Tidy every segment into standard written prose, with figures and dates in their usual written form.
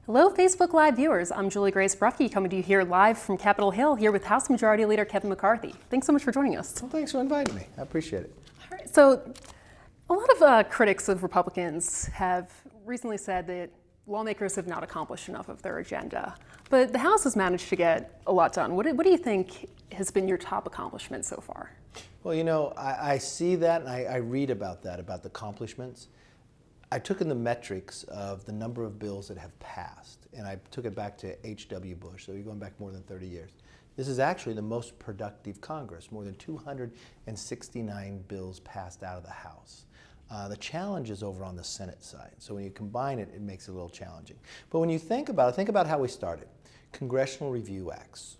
Hello, Facebook Live viewers. I'm Julie Grace Bruffke coming to you here live from Capitol Hill here with House Majority Leader Kevin McCarthy. Thanks so much for joining us. Well, thanks for inviting me. I appreciate it. All right, so a lot of critics of Republicans have recently said that lawmakers have not accomplished enough of their agenda, but the House has managed to get a lot done. What do you think has been your top accomplishment so far? Well, you know, I see that and I read about that, about the accomplishments. I took in the metrics of the number of bills that have passed, and I took it back to H.W. Bush, so you're going back more than 30 years. This is actually the most productive Congress, more than 269 bills passed out of the House. The challenge is over on the Senate side, so when you combine it, it makes it a little challenging. But when you think about how we started. Congressional Review Acts.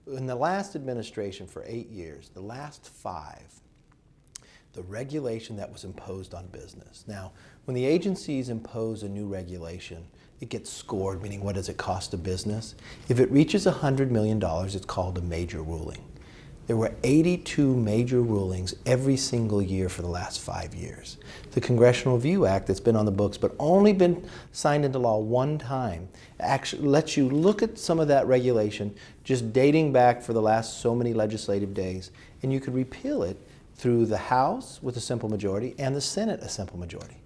In the last administration for 8 years, the last 5, the regulation that was imposed on business. Now, when the agencies impose a new regulation, it gets scored, meaning what does it cost a business? If it reaches $100 million, it's called a major ruling. There were 82 major rulings every single year for the last 5 years. The Congressional Review Act that's been on the books but only been signed into law one time actually lets you look at some of that regulation just dating back for the last so many legislative days, and you could repeal it through the House with a simple majority and the Senate a simple majority.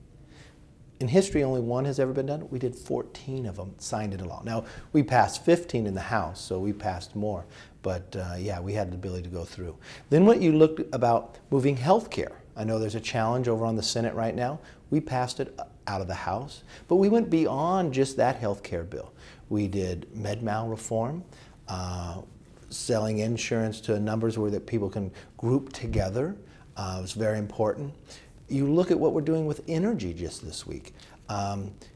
In history, only one has ever been done. We did 14 of them signed into law. Now, we passed 15 in the House, so we passed more. But yeah, we had the ability to go through. Then what you looked about moving health care. I know there's a challenge over on the Senate right now. We passed it out of the House, but we went beyond just that health care bill. We did med-mal reform, selling insurance to numbers where that people can group together. It's very important. You look at what we're doing with energy just this week.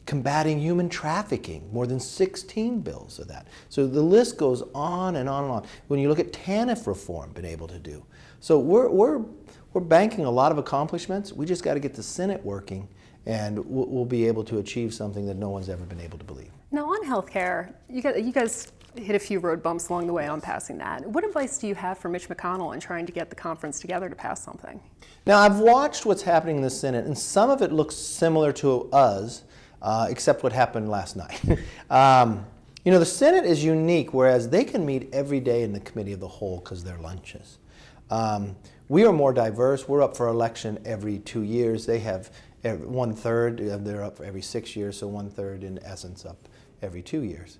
Combating human trafficking, more than 16 bills of that. So the list goes on and on and on. When you look at TANF reform, been able to do. So we're banking a lot of accomplishments. We just got to get the Senate working, and we'll be able to achieve something that no one's ever been able to believe. Now on healthcare, you guys hit a few road bumps along the way on passing that. What advice do you have for Mitch McConnell in trying to get the conference together to pass something? Now, I've watched what's happening in the Senate, and some of it looks similar to us, except what happened last night. You know, the Senate is unique, whereas they can meet every day in the Committee of the Whole because they're lunches. We are more diverse. We're up for election every 2 years. They have 1/3. They're up every 6 years, so 1/3 in essence up every 2 years.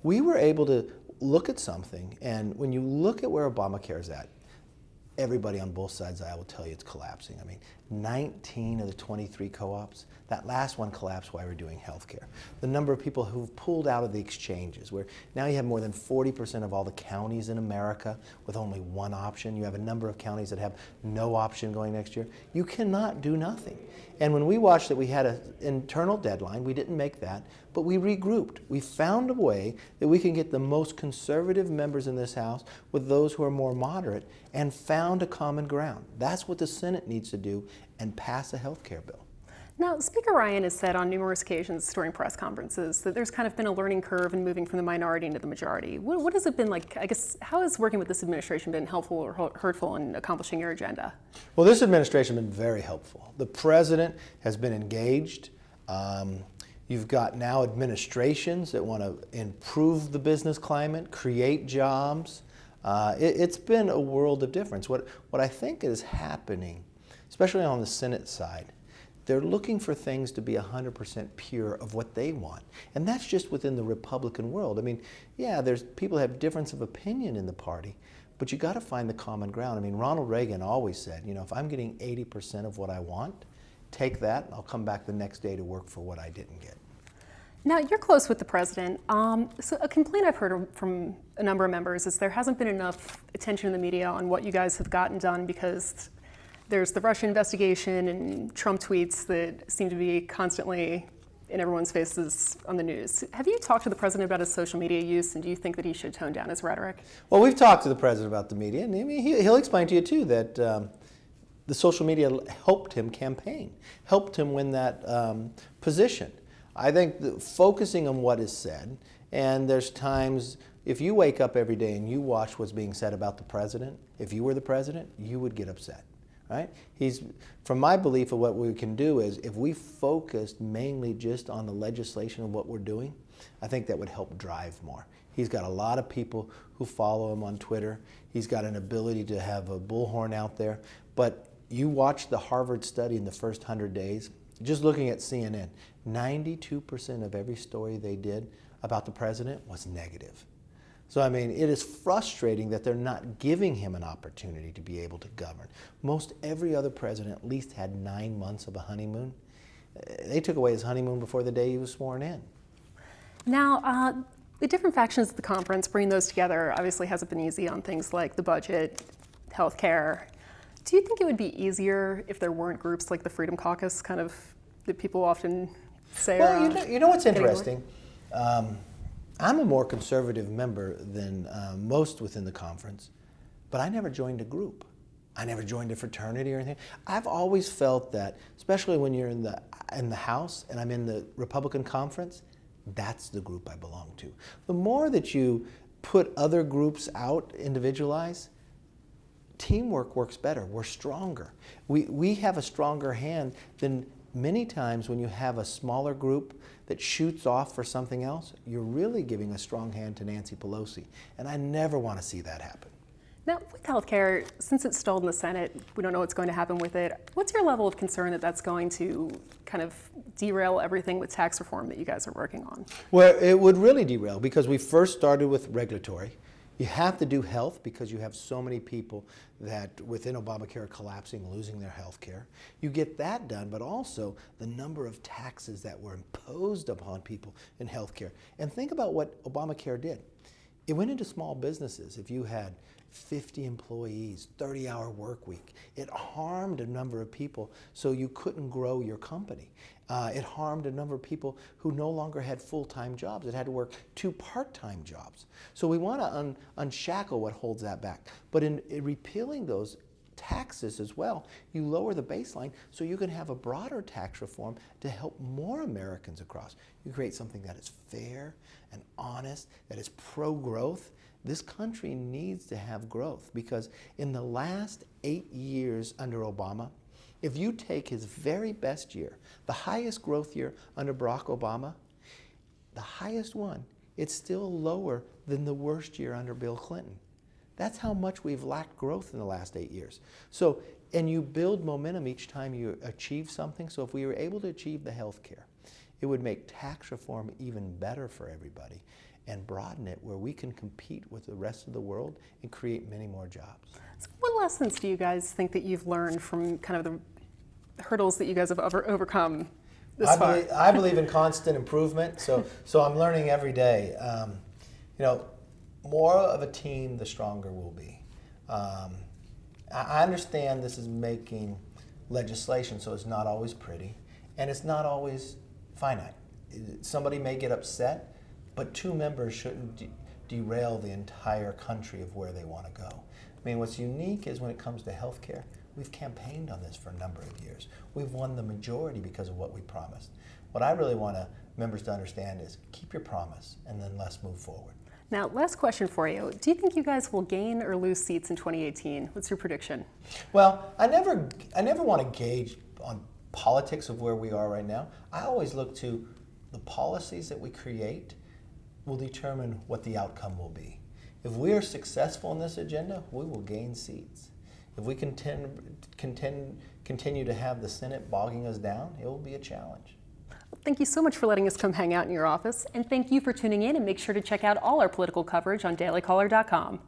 We were able to look at something, and when you look at where Obamacare is at, everybody on both sides, I will tell you, it's collapsing. I mean, 19 of the 23 co-ops, that last one collapsed while we're doing healthcare. The number of people who've pulled out of the exchanges, where now you have more than 40% of all the counties in America with only one option. You have a number of counties that have no option going next year. You cannot do nothing. And when we watched that we had an internal deadline, we didn't make that, but we regrouped. We found a way that we can get the most conservative members in this House with those who are more moderate and found a common ground. That's what the Senate needs to do and pass a health care bill. Now, Speaker Ryan has said on numerous occasions during press conferences that there's kind of been a learning curve in moving from the minority into the majority. What has it been like? I guess, how has working with this administration been helpful or hurtful in accomplishing your agenda? Well, this administration has been very helpful. The president has been engaged. You've got now administrations that want to improve the business climate, create jobs. It's been a world of difference. What I think is happening, especially on the Senate side, they're looking for things to be 100% pure of what they want. And that's just within the Republican world. I mean, yeah, there's people have difference of opinion in the party, but you got to find the common ground. I mean, Ronald Reagan always said, you know, if I'm getting 80% of what I want, take that, and I'll come back the next day to work for what I didn't get. Now, you're close with the president. So a complaint I've heard from a number of members is there hasn't been enough attention in the media on what you guys have gotten done because there's the Russia investigation and Trump tweets that seem to be constantly in everyone's faces on the news. Have you talked to the president about his social media use, and do you think that he should tone down his rhetoric? Well, we've talked to the president about the media, and I mean, he'll explain to you, too, that the social media helped him campaign, helped him win that position. I think focusing on what is said, and there's times, if you wake up every day and you watch what's being said about the president, if you were the president, you would get upset. right? From my belief of what we can do is if we focused mainly just on the legislation of what we're doing, I think that would help drive more. He's got a lot of people who follow him on Twitter. He's got an ability to have a bullhorn out there. But you watch the Harvard study in the first 100 days, just looking at CNN, 92% of every story they did about the president was negative. So, I mean, it is frustrating that they're not giving him an opportunity to be able to govern. Most every other president at least had 9 months of a honeymoon. They took away his honeymoon before the day he was sworn in. Now, the different factions of the conference, bringing those together obviously hasn't been easy on things like the budget, healthcare. Do you think it would be easier if there weren't groups like the Freedom Caucus, kind of, that people often say Well, you know what's interesting? I'm a more conservative member than most within the conference, but I never joined a group. I never joined a fraternity or anything. I've always felt that, especially when you're in the House and I'm in the Republican conference, that's the group I belong to. The more that you put other groups out, individualize, teamwork works better. We're stronger. We have a stronger hand than many times when you have a smaller group that shoots off for something else. You're really giving a strong hand to Nancy Pelosi, and I never want to see that happen. Now, with healthcare, since it's stalled in the Senate, we don't know what's going to happen with it. What's your level of concern that that's going to kind of derail everything with tax reform that you guys are working on? Well, it would really derail because we first started with regulatory. You have to do health because you have so many people that within Obamacare are collapsing, losing their health care. You get that done, but also the number of taxes that were imposed upon people in health care. And think about what Obamacare did. It went into small businesses. If you had 50 employees, 30-hour work week, it harmed a number of people so you couldn't grow your company. It harmed a number of people who no longer had full-time jobs. It had to work 2 part-time jobs. So we want to unshackle what holds that back. But in repealing those taxes as well, you lower the baseline so you can have a broader tax reform to help more Americans across. You create something that is fair and honest, that is pro-growth. This country needs to have growth because in the last 8 years under Obama, if you take his very best year, the highest growth year under Barack Obama, the highest one, it's still lower than the worst year under Bill Clinton. That's how much we've lacked growth in the last 8 years. So, and you build momentum each time you achieve something. So if we were able to achieve the health care, it would make tax reform even better for everybody and broaden it where we can compete with the rest of the world and create many more jobs. So what lessons do you guys think that you've learned from kind of the hurdles that you guys have overcome this far? I believe in constant improvement, so I'm learning every day. More of a team, the stronger we'll be. I understand this is making legislation, so it's not always pretty, and it's not always finite. Somebody may get upset, but 2 members shouldn't derail the entire country of where they want to go. I mean, what's unique is when it comes to health care, we've campaigned on this for a number of years. We've won the majority because of what we promised. What I really want members to understand is keep your promise and then let's move forward. Now, last question for you. Do you think you guys will gain or lose seats in 2018? What's your prediction? Well, I never want to gauge on politics of where we are right now. I always look to the policies that we create will determine what the outcome will be. If we are successful in this agenda, we will gain seats. If we continue to have the Senate bogging us down, it will be a challenge. Thank you so much for letting us come hang out in your office, and thank you for tuning in, and make sure to check out all our political coverage on dailycaller.com.